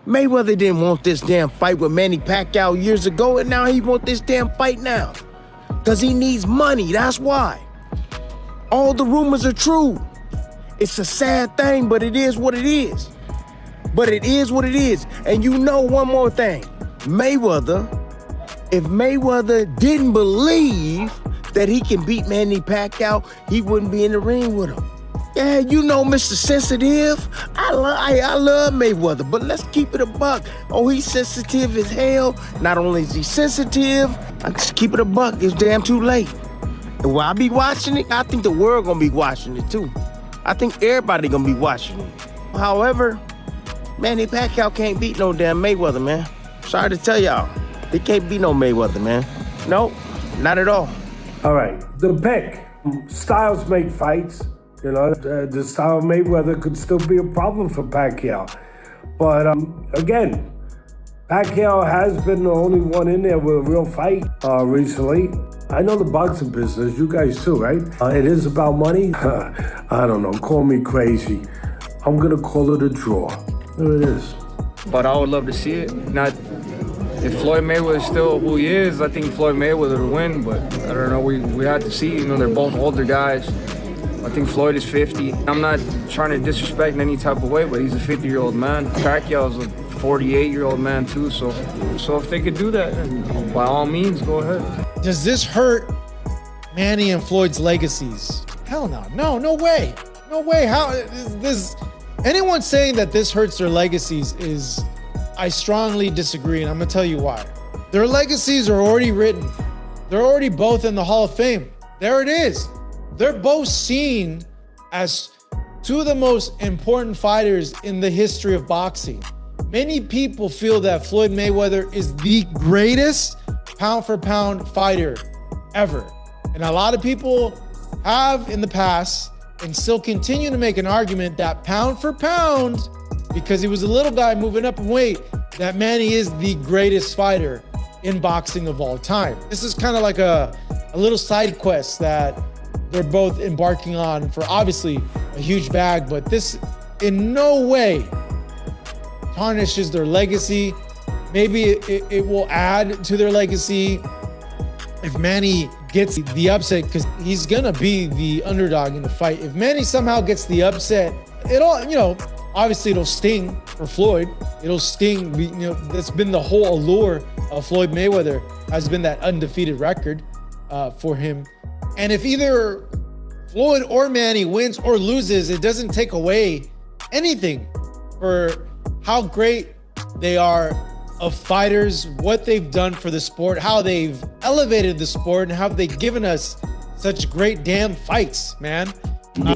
Mayweather didn't want this damn fight with Manny Pacquiao years ago, and now he wants this damn fight now. Because he needs money, that's why. All the rumors are true. It's a sad thing, but it is what it is. But it is what it is. And you know one more thing. Mayweather, if Mayweather didn't believe that he can beat Manny Pacquiao, he wouldn't be in the ring with him. Yeah, you know Mr. Sensitive. I love Mayweather, but let's keep it a buck. Oh, he's sensitive as hell. Not only is he sensitive, I just keep it a buck. It's damn too late. And will I be watching it? I think the world gonna be watching it too. I think everybody gonna be watching it. However, Manny Pacquiao can't beat no damn Mayweather, man. Sorry to tell y'all. He can't beat no Mayweather, man. Nope, not at all. All right, the pick. Styles make fights. You know, the style of Mayweather could still be a problem for Pacquiao. But again, Pacquiao has been the only one in there with a real fight recently. I know the boxing business, you guys too, right? It is about money. I don't know, call me crazy. I'm gonna call it a draw. There it is. But I would love to see it. Not if Floyd Mayweather is still who he is, I think Floyd Mayweather would win, but I don't know, we have to see. You know, they're both older guys. I think Floyd is 50. I'm not trying to disrespect in any type of way, but he's a 50-year-old man. Pacquiao is a 48-year-old man too, so if they could do that, then by all means, go ahead. Does this hurt Manny and Floyd's legacies? Hell no. No way. No way. How is this? Anyone saying that this hurts their legacies is, I strongly disagree, and I'm gonna tell you why. Their legacies are already written. They're already both in the Hall of Fame. There it is. They're both seen as two of the most important fighters in the history of boxing. Many people feel that Floyd Mayweather is the greatest pound-for-pound fighter ever. And a lot of people have in the past and still continue to make an argument that pound for pound, because he was a little guy moving up in weight, that Manny is the greatest fighter in boxing of all time. This is kind of like a little side quest that they're both embarking on for obviously a huge bag, but this in no way tarnishes their legacy. Maybe it will add to their legacy if Manny gets the upset, because he's gonna be the underdog in the fight. If Manny somehow gets the upset, it'll, you know, obviously it'll sting for Floyd. It'll sting, you know, that's been the whole allure of Floyd Mayweather, has been that undefeated record for him. And if either Floyd or Manny wins or loses, it doesn't take away anything for how great they are of fighters, what they've done for the sport, how they've elevated the sport, and how they've given us such great damn fights, man.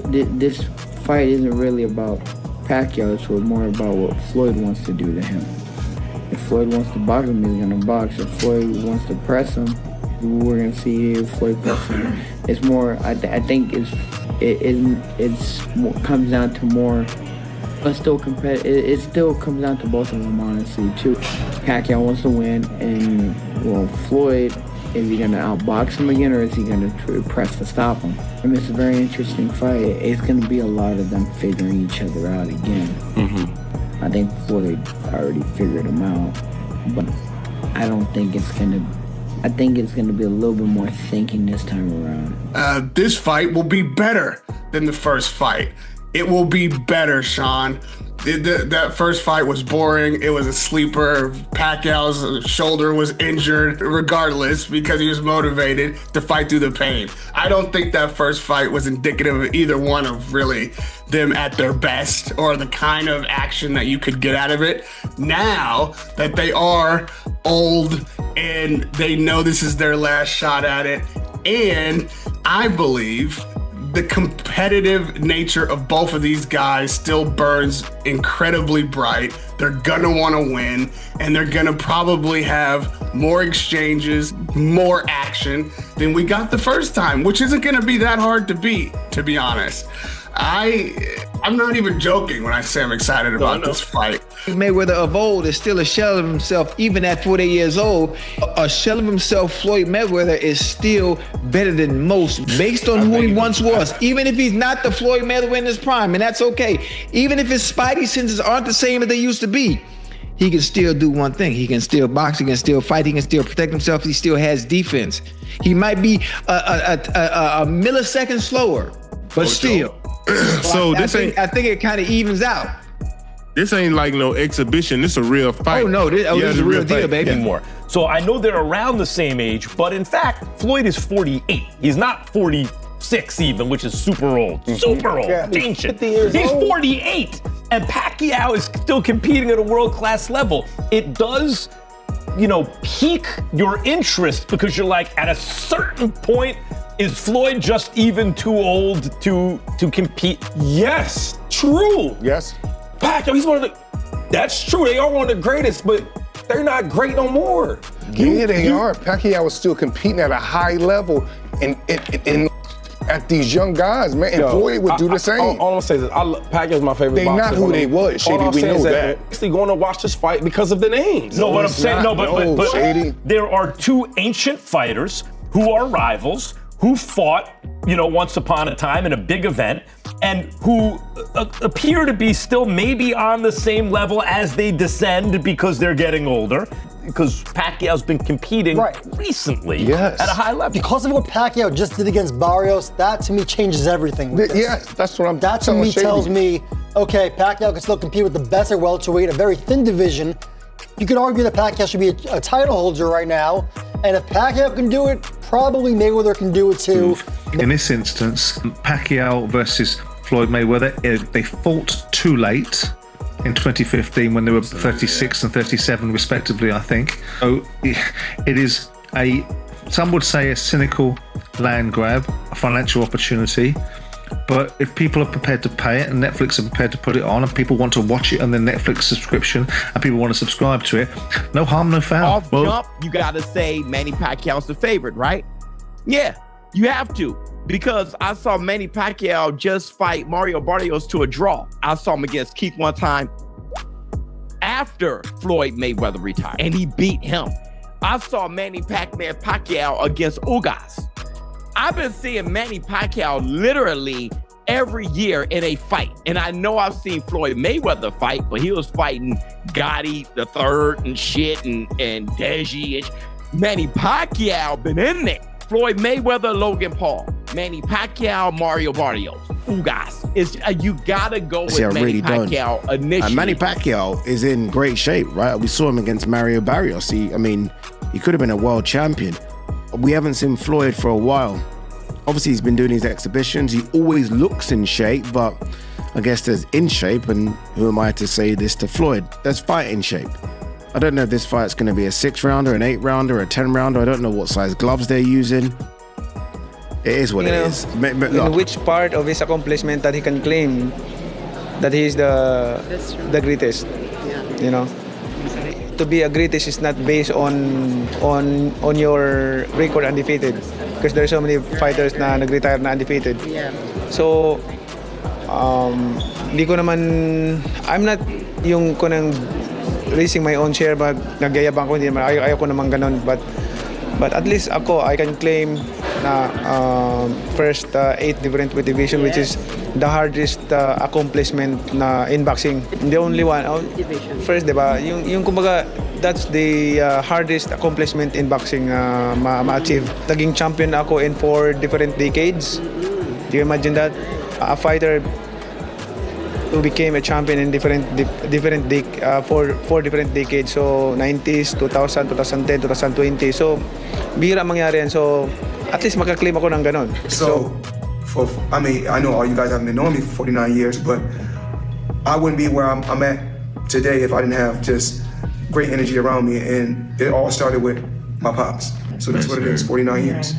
This fight isn't really about Pacquiao, it's more about what Floyd wants to do to him. If Floyd wants to box him, he's gonna box. If Floyd wants to press him, we're gonna see Floyd press him. It's more. I think it's more, comes down to more. But still it still comes down to both of them, honestly, too. Pacquiao wants to win, and well, Floyd, is he gonna outbox him again, or is he gonna press to stop him? I mean, it's a very interesting fight. It's gonna be a lot of them figuring each other out again. I think Floyd already figured him out, but I don't think it's gonna. I think it's going to be a little bit more thinking this time around. This fight will be better than the first fight. It will be better, Sean. That first fight was boring. It was a sleeper. Pacquiao's shoulder was injured regardless because he was motivated to fight through the pain. I don't think that first fight was indicative of either one of really them at their best or the kind of action that you could get out of it. Now that they are old and they know this is their last shot at it, and I believe the competitive nature of both of these guys still burns incredibly bright. They're gonna wanna win, and they're gonna probably have more exchanges, more action than we got the first time, which isn't gonna be that hard to beat, to be honest. I'm not even joking when I say I'm excited about this fight. Mayweather of old is still a shell of himself, even at 48 years old. A shell of himself, Floyd Mayweather, is still better than most based on who he once was. Even if he's not the Floyd Mayweather in his prime, and that's okay. Even if his spidey senses aren't the same as they used to be, he can still do one thing. He can still box, he can still fight, he can still protect himself, he still has defense. He might be a millisecond slower, but still. So I think it kind of evens out. This ain't like no exhibition. This a real fight. Oh no, this is a real deal, baby. Anymore. So I know they're around the same age, but in fact, Floyd is 48. He's not 46 even, which is super old. Super old, ancient. He's 48, and Pacquiao is still competing at a world-class level. It does, pique your interest because you're like, at a certain point, is Floyd just even too old to compete? Yes, true. Yes. Pacquiao, he's one of the. That's true. They are one of the greatest, but they're not great no more. Yeah, they are. Pacquiao is still competing at a high level and at these young guys, man. And Floyd would do the same. All I'm gonna say is Pacquiao's my favorite They boxer. not who they was, Shady. We know that. Actually going to watch this fight because of the names. No, what I'm saying, but Shady. there are two ancient fighters who are rivals, who fought, once upon a time in a big event, and who appear to be still maybe on the same level as they descend because they're getting older. Because Pacquiao's been competing recently at a high level. Because of what Pacquiao just did against Barrios, that to me changes everything. Yes, that's what I'm That to me tells me, okay, Pacquiao can still compete with the best at welterweight, a very thin division. You could argue that Pacquiao should be a title holder right now. And if Pacquiao can do it, probably Mayweather can do it too. In this instance, Pacquiao versus Floyd Mayweather, they fought too late in 2015 when they were 36 and 37 respectively, I think. So it is some would say a cynical land grab, a financial opportunity. But if people are prepared to pay it and Netflix are prepared to put it on and people want to watch it on their Netflix subscription and people want to subscribe to it, no harm, no foul. Off jump, you gotta say Manny Pacquiao's the favorite, right? Yeah, you have to. Because I saw Manny Pacquiao just fight Mario Barrios to a draw. I saw him against Keith one time after Floyd Mayweather retired, and he beat him. I saw Manny Pacquiao against Ugas. I've been seeing Manny Pacquiao literally every year in a fight. And I know I've seen Floyd Mayweather fight, but he was fighting Gotti the third and shit and Deji. And Manny Pacquiao been in there. Floyd Mayweather, Logan Paul, Manny Pacquiao, Mario Barrios, Ugas. You gotta go with Manny Pacquiao initially. Manny Pacquiao is in great shape, right? We saw him against Mario Barrios. He could have been a world champion. We haven't seen Floyd for a while. Obviously, he's been doing his exhibitions. He always looks in shape, but I guess there's in shape, and who am I to say this to Floyd? There's fight in shape. I don't know if this fight's going to be a 6-rounder, an 8-rounder, a 10-rounder. I don't know what size gloves they're using. It is what it is. In which part of his accomplishment that he can claim that he is the greatest? Yeah. To be a greatest is not based on your record undefeated, because there are so many fighters na nag-retire na undefeated. Yeah. So, di ko naman, I'm not yung kunang raising my own share, but nagyayabang ko, hindi naman, ayaw ko naman ganun, but at least ako, I can claim na first 8 different weight division, which is the hardest accomplishment na in boxing. The only one, first, diba? Yung kumbaga, that's the hardest accomplishment in boxing ma-achieve. Naging champion ako in 4 different decades. Do you imagine that? A fighter who became a champion in four different decades. So 90s, 2000, 2010, 2020. So bihira mangyari yan. So at least makaklaim ako ng ganon. So I know all you guys haven't been knowing me for 49 years, but I wouldn't be where I'm at today if I didn't have just great energy around me. And it all started with my pops. So that's what it is, 49 years.